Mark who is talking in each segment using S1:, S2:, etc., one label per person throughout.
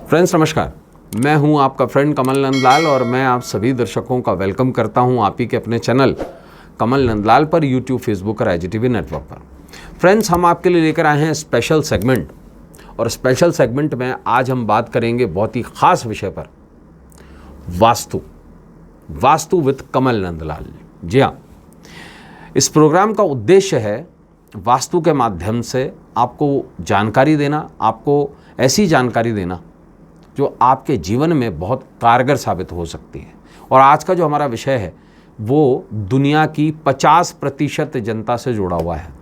S1: Friends नमस्कार, मैं हूं आपका फ्रेंड कमल नंदलाल और मैं आप सभी दर्शकों का वेलकम करता हूं आप ही के अपने चैनल कमल नंदलाल पर यूट्यूब, फेसबुक और IGTV नेटवर्क पर। फ्रेंड्स, हम आपके लिए लेकर आए हैं स्पेशल सेगमेंट, और स्पेशल सेगमेंट में आज हम बात करेंगे बहुत ही खास विषय पर, वास्तु विद कमल नंदलाल। जी हाँ, इस प्रोग्राम का उद्देश्य है वास्तु के माध्यम से आपको जानकारी देना, आपको ऐसी जानकारी देना जो आपके जीवन में बहुत कारगर साबित हो सकती है। और आज का जो हमारा विषय है वो दुनिया की 50% जनता से जुड़ा हुआ है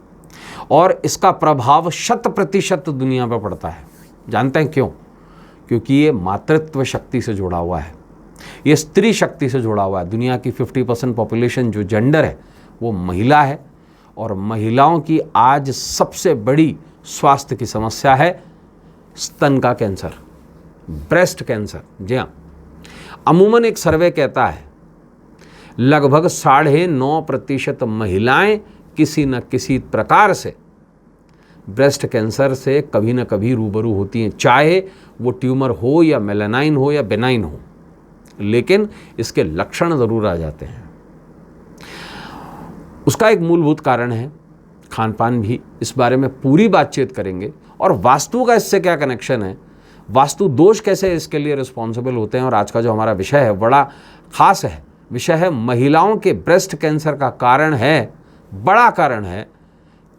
S1: और इसका प्रभाव 100% दुनिया पर पड़ता है। जानते हैं क्यों? क्योंकि ये मातृत्व शक्ति से जुड़ा हुआ है, ये स्त्री शक्ति से जुड़ा हुआ है। दुनिया की 50% पॉपुलेशन जो जेंडर है वो महिला है, और महिलाओं की आज सबसे बड़ी स्वास्थ्य की समस्या है स्तन का कैंसर, ब्रेस्ट कैंसर। जी हाँ, अमूमन एक सर्वे कहता है लगभग 9.5% महिलाएं किसी न किसी प्रकार से ब्रेस्ट कैंसर से कभी न कभी रूबरू होती हैं, चाहे वो ट्यूमर हो या मेलानाइन हो या बेनाइन हो, लेकिन इसके लक्षण ज़रूर आ जाते हैं। उसका एक मूलभूत कारण है खान पान भी। इस बारे में पूरी बातचीत करेंगे। और वास्तु का इससे क्या कनेक्शन है, वास्तु दोष कैसे इसके लिए रिस्पॉन्सिबल होते हैं। और आज का जो हमारा विषय है बड़ा खास है, विषय है महिलाओं के ब्रेस्ट कैंसर का कारण है, बड़ा कारण है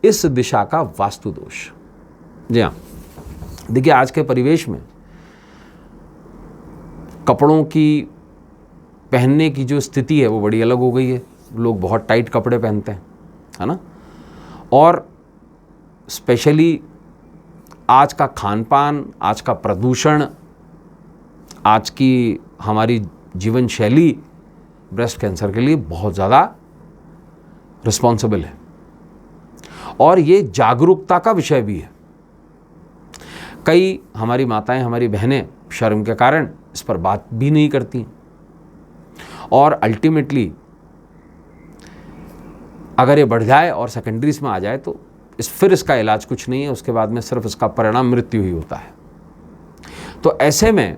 S1: इस दिशा का वास्तु दोष। जी हाँ, देखिए आज के परिवेश में कपड़ों की पहनने की जो स्थिति है वो बड़ी अलग हो गई है। लोग बहुत टाइट कपड़े पहनते हैं, है ना। और स्पेशली आज का खान पान, आज का प्रदूषण, आज की हमारी जीवन शैली ब्रेस्ट कैंसर के लिए बहुत ज़्यादा रिस्पॉन्सिबल है, और ये जागरूकता का विषय भी है। कई हमारी माताएं, हमारी बहनें शर्म के कारण इस पर बात भी नहीं करती, और अल्टीमेटली अगर ये बढ़ जाए और सेकेंडरीज में आ जाए तो फिर इसका इलाज कुछ नहीं है, उसके बाद में सिर्फ इसका परिणाम मृत्यु ही होता है। तो ऐसे में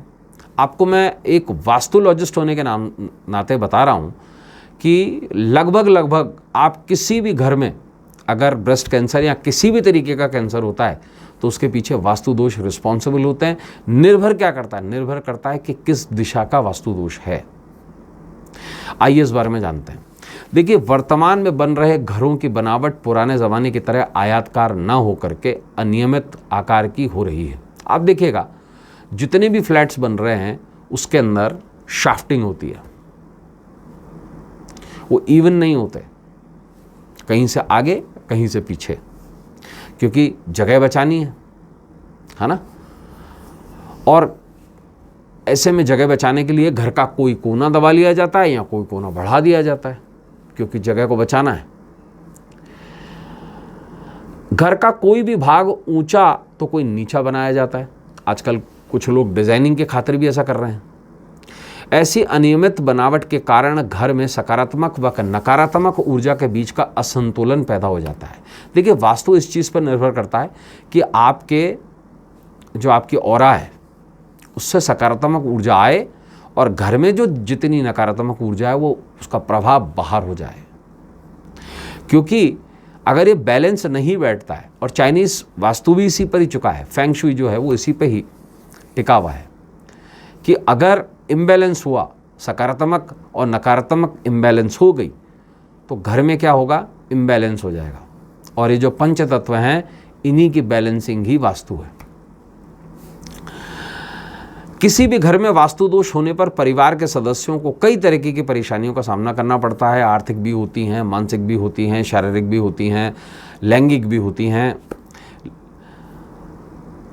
S1: आपको मैं एक वास्तुलॉजिस्ट होने के नाते बता रहा हूँ कि लगभग आप किसी भी घर में अगर ब्रेस्ट कैंसर या किसी भी तरीके का कैंसर होता है तो उसके पीछे वास्तु दोष रिस्पॉन्सिबल होते हैं। निर्भर क्या करता है? निर्भर करता है कि किस दिशा का वास्तु दोष है। आइए इस बारे में जानते हैं। देखिए, वर्तमान में बन रहे घरों की बनावट पुराने ज़माने की तरह आयताकार न होकर के अनियमित आकार की हो रही है। आप देखिएगा जितने भी फ्लैट्स बन रहे हैं उसके अंदर शाफ्टिंग होती है, वो इवन नहीं होते, कहीं से आगे कहीं से पीछे, क्योंकि जगह बचानी है ना। और ऐसे में जगह बचाने के लिए घर का कोई कोना दबा लिया जाता है या कोई कोना बढ़ा दिया जाता है, क्योंकि जगह को बचाना है। घर का कोई भी भाग ऊंचा तो कोई नीचा बनाया जाता है। आजकल कुछ लोग डिजाइनिंग के खातिर भी ऐसा कर रहे हैं। ऐसी अनियमित बनावट के कारण घर में सकारात्मक व नकारात्मक ऊर्जा के बीच का असंतुलन पैदा हो जाता है। देखिए, वास्तु इस चीज़ पर निर्भर करता है कि आपकी ऑरा है उससे सकारात्मक ऊर्जा आए, और घर में जो जितनी नकारात्मक ऊर्जा है वो उसका प्रभाव बाहर हो जाए। क्योंकि अगर ये बैलेंस नहीं बैठता है, और चाइनीज़ वास्तु भी इसी पर ही चुका है, फेंग शुई जो है वो इसी पे ही टिका हुआ है कि अगर इम्बैलेंस हुआ, सकारात्मक और नकारात्मक इम्बैलेंस हो गई तो घर में क्या होगा? इम्बैलेंस हो जाएगा। और ये जो पंच तत्व हैं इन्हीं की बैलेंसिंग ही वास्तु है। किसी भी घर में वास्तु दोष होने पर परिवार के सदस्यों को कई तरीके की परेशानियों का सामना करना पड़ता है। आर्थिक भी होती हैं, मानसिक भी होती हैं, शारीरिक भी होती हैं, लैंगिक भी होती हैं,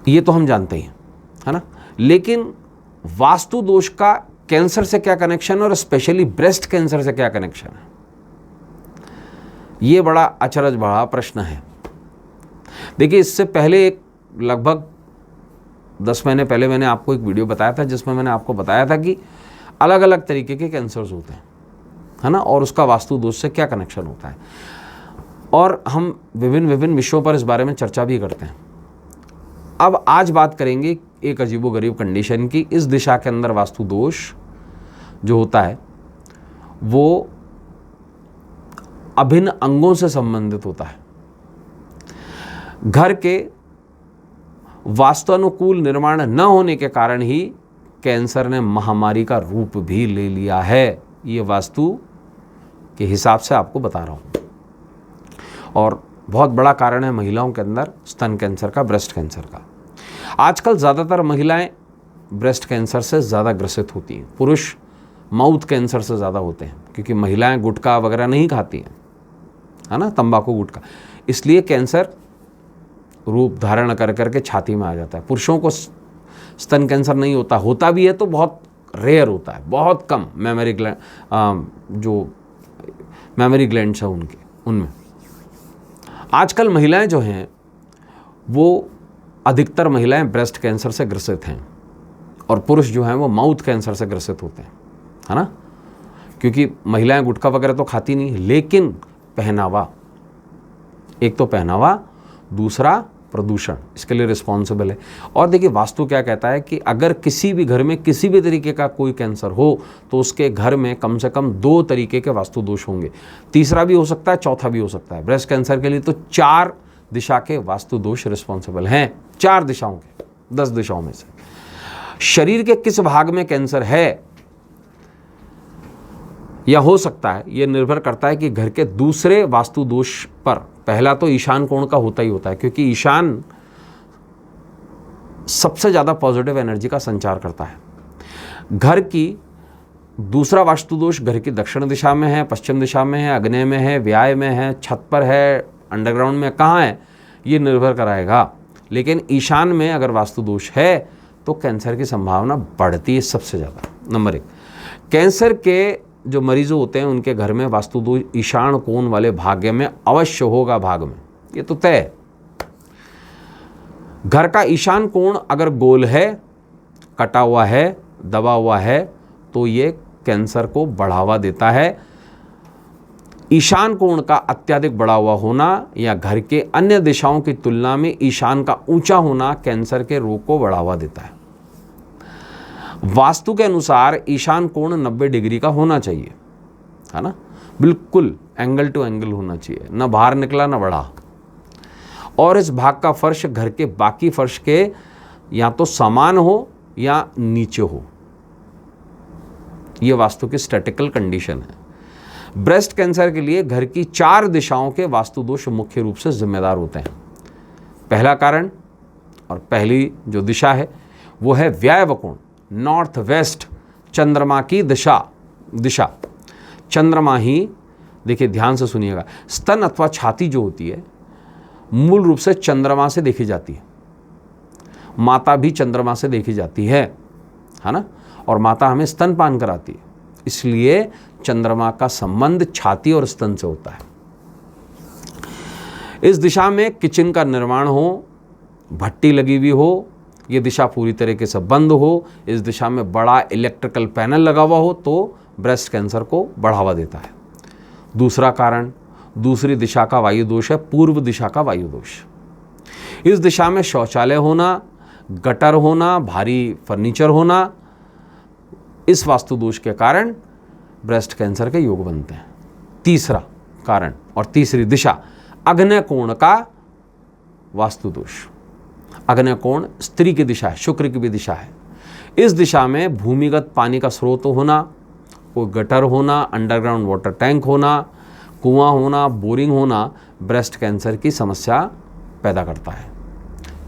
S1: ये तो हम जानते ही हैं, है ना। लेकिन वास्तु दोष का कैंसर से क्या कनेक्शन है, और स्पेशली ब्रेस्ट कैंसर से क्या कनेक्शन है, ये बड़ा अचरज भरा प्रश्न है। देखिए, इससे पहले लगभग 10 महीने पहले मैंने आपको एक वीडियो बताया था जिसमें मैंने आपको बताया था कि अलग अलग तरीके के कैंसर्स होते हैं, है ना, और उसका वास्तु दोष से क्या कनेक्शन होता है। और हम विभिन्न विषयों पर इस बारे में चर्चा भी करते हैं। अब आज बात करेंगे एक अजीबोगरीब कंडीशन की। इस दिशा के अंदर वास्तु दोष जो होता है वो अभिन्न अंगों से संबंधित होता है। घर के वास्तुअनुकूल निर्माण न होने के कारण ही कैंसर ने महामारी का रूप भी ले लिया है। ये वास्तु के हिसाब से आपको बता रहा हूँ। और बहुत बड़ा कारण है महिलाओं के अंदर स्तन कैंसर का, ब्रेस्ट कैंसर का। आजकल ज़्यादातर महिलाएं ब्रेस्ट कैंसर से ज़्यादा ग्रसित होती हैं। पुरुष माउथ कैंसर से ज़्यादा होते हैं, क्योंकि महिलाएं गुटखा वगैरह नहीं खाती हैं, है ना, तंबाकू गुटखा, इसलिए कैंसर रूप धारण कर करके छाती में आ जाता है। पुरुषों को स्तन कैंसर नहीं होता, होता भी है तो बहुत रेयर होता है, बहुत कम। मेमोरी ग्लैंड जो मेमोरी ग्लैंड्स हैं उनमें आजकल महिलाएं जो हैं वो अधिकतर महिलाएं ब्रेस्ट कैंसर से ग्रसित हैं, और पुरुष जो हैं वो माउथ कैंसर से ग्रसित होते हैं, है ना, क्योंकि महिलाएं गुटखा वगैरह तो खाती नहीं। लेकिन पहनावा, एक तो पहनावा, दूसरा प्रदूषण इसके लिए रिस्पॉन्सिबल है। और देखिए वास्तु क्या कहता है कि अगर किसी भी घर में किसी भी तरीके का कोई कैंसर हो तो उसके घर में कम से कम 2 तरीके के वास्तु दोष होंगे। तीसरा भी हो सकता है, चौथा भी हो सकता है। ब्रेस्ट कैंसर के लिए तो 4 दिशा के वास्तु दोष रिस्पॉन्सिबल हैं, 4 दिशाओं के, 10 दिशाओं में से। शरीर के किस भाग में कैंसर है या हो सकता है, यह निर्भर करता है कि घर के दूसरे वास्तु दोष पर। पहला तो ईशान कोण का होता ही होता है, क्योंकि ईशान सबसे ज़्यादा पॉजिटिव एनर्जी का संचार करता है। घर की दूसरा वास्तु दोष घर की दक्षिण दिशा में है, पश्चिम दिशा में है, आग्नेय में है, व्याय में है, छत पर है, अंडरग्राउंड में, कहाँ है, ये निर्भर कराएगा। लेकिन ईशान में अगर वास्तु दोष है तो कैंसर की संभावना बढ़ती है सबसे ज़्यादा। नंबर 1, कैंसर के जो मरीजों होते हैं उनके घर में वास्तु दोष ईशान कोण वाले भाग्य में अवश्य होगा, भाग में, ये तो तय है। घर का ईशान कोण अगर गोल है, कटा हुआ है, दबा हुआ है, तो ये कैंसर को बढ़ावा देता है। ईशान कोण का अत्यधिक बढ़ा हुआ होना या घर के अन्य दिशाओं की तुलना में ईशान का ऊंचा होना कैंसर के रोग को बढ़ावा देता है। वास्तु के अनुसार ईशान कोण 90 डिग्री का होना चाहिए, है ना, बिल्कुल एंगल टू एंगल होना चाहिए, ना बाहर निकला ना बढ़ा। और इस भाग का फर्श घर के बाकी फर्श के या तो समान हो या नीचे हो। यह वास्तु की स्टैटिकल कंडीशन है। ब्रेस्ट कैंसर के लिए घर की 4 दिशाओं के वास्तु दोष मुख्य रूप से जिम्मेदार होते हैं। पहला कारण और पहली जो दिशा है वो है व्यायव कोण, नॉर्थ वेस्ट, चंद्रमा की दिशा। चंद्रमा ही, देखिए ध्यान से सुनिएगा, स्तन अथवा छाती जो होती है मूल रूप से चंद्रमा से देखी जाती है। माता भी चंद्रमा से देखी जाती है ना, और माता हमें स्तनपान कराती है, इसलिए चंद्रमा का संबंध छाती और स्तन से होता है। इस दिशा में किचन का निर्माण हो, भट्टी लगी हुई हो, ये दिशा पूरी तरीके से बंद हो, इस दिशा में बड़ा इलेक्ट्रिकल पैनल लगा हुआ हो, तो ब्रेस्ट कैंसर को बढ़ावा देता है। दूसरा कारण, दूसरी दिशा का वायु दोष है, पूर्व दिशा का वायु दोष। इस दिशा में शौचालय होना, गटर होना, भारी फर्नीचर होना, इस वास्तु दोष के कारण ब्रेस्ट कैंसर के योग बनते हैं। तीसरा कारण और तीसरी दिशा, आग्नेय कोण का वास्तु दोष। आग्नेय कोण स्त्री की दिशा है, शुक्र की भी दिशा है। इस दिशा में भूमिगत पानी का स्रोत होना, कोई गटर होना, अंडरग्राउंड वाटर टैंक होना, कुआं होना, बोरिंग होना ब्रेस्ट कैंसर की समस्या पैदा करता है।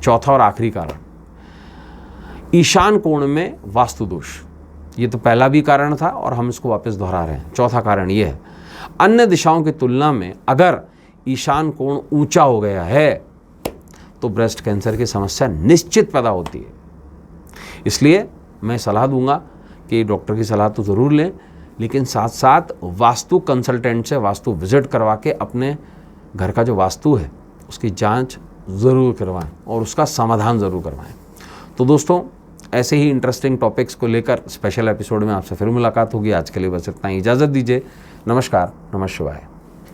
S1: चौथा और आखिरी कारण, ईशान कोण में वास्तु दोष। ये तो पहला भी कारण था और हम इसको वापस दोहरा रहे हैं। चौथा कारण ये है, अन्य दिशाओं की तुलना में अगर ईशान कोण ऊंचा हो गया है तो ब्रेस्ट कैंसर की समस्या निश्चित पैदा होती है। इसलिए मैं सलाह दूंगा कि डॉक्टर की सलाह तो ज़रूर लें, लेकिन साथ साथ वास्तु कंसल्टेंट से वास्तु विजिट करवा के अपने घर का जो वास्तु है उसकी जांच ज़रूर करवाएं और उसका समाधान ज़रूर करवाएं। तो दोस्तों, ऐसे ही इंटरेस्टिंग टॉपिक्स को लेकर स्पेशल एपिसोड में आपसे फिर मुलाकात होगी। आज के लिए बस इतना ही, इजाज़त दीजिए। नमस्कार, नमः शिवाय।